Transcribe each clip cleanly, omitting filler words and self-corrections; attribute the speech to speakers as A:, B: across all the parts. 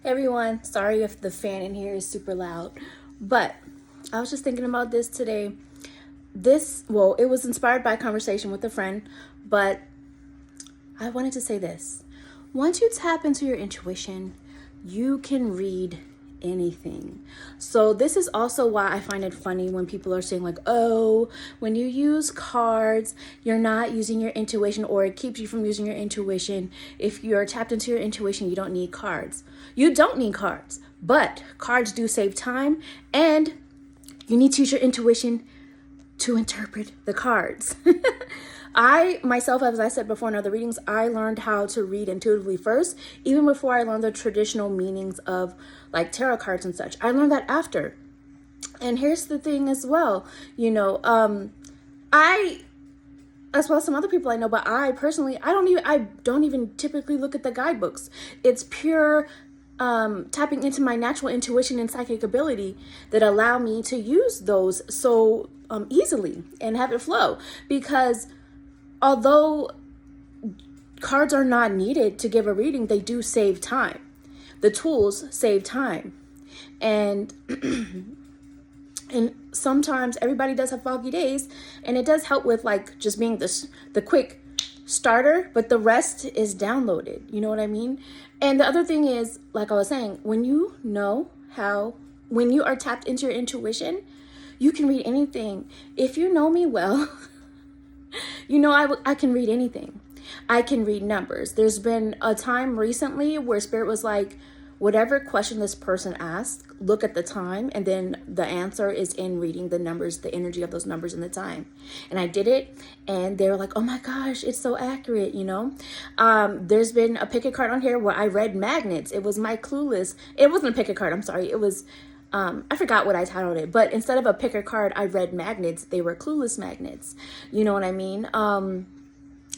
A: Everyone, sorry if the fan in here is super loud, but I was just thinking about this today. It was inspired by a conversation with a friend, but I wanted to say this. Once you tap into your intuition, you can read anything. So this is also why I find it funny when people are saying like, oh, when you use cards, you're not using your intuition, or it keeps you from using your intuition. If you're tapped into your intuition, you don't need cards. You don't need cards, but cards do save time, and you need to use your intuition to interpret the cards. I myself, as I said before in other readings, I learned how to read intuitively first, even before I learned the traditional meanings of like tarot cards and such. I learned that after. And here's the thing as well, I, as well as some other people I know, but I personally, I don't even typically look at the guidebooks. It's pure tapping into my natural intuition and psychic ability that allow me to use those so easily and have it flow. Because although cards are not needed to give a reading, they do save time. The tools save time. And and sometimes everybody does have foggy days, and it does help with like just being the quick starter, but the rest is downloaded. You know what I mean? And the other thing is, like I was saying, when you are tapped into your intuition, you can read anything. If you know me well, I can read anything. I can read numbers. There's been a time recently where Spirit was like, whatever question this person asked, look at the time, and then the answer is in reading the numbers, the energy of those numbers and the time. And I did it, and they were like, oh my gosh, it's so accurate, There's been a pick a card on here where I read magnets. It was my clueless. It wasn't a pick a card, I'm sorry. It was, I forgot what I titled it, but instead of a pick a card, I read magnets. They were clueless magnets. You know what I mean?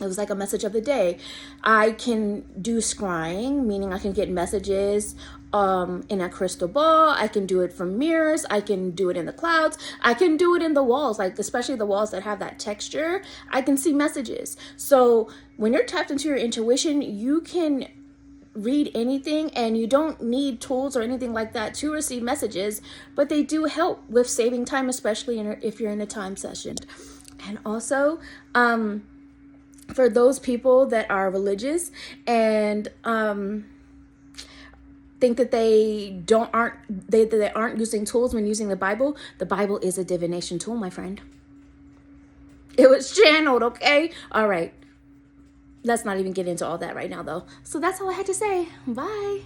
A: It was like a message of the day. I can do scrying, meaning I can get messages in a crystal ball. I can do it from mirrors. I can do it in the clouds. I can do it in the walls, like especially the walls that have that texture. I can see messages. So when you're tapped into your intuition, you can read anything, and you don't need tools or anything like that to receive messages, but they do help with saving time, especially if you're in a time session. And also, for those people that are religious and think that they aren't using tools when using the Bible is a divination tool, my friend. It was channeled, okay? All right. Let's not even get into all that right now, though. So that's all I had to say. Bye.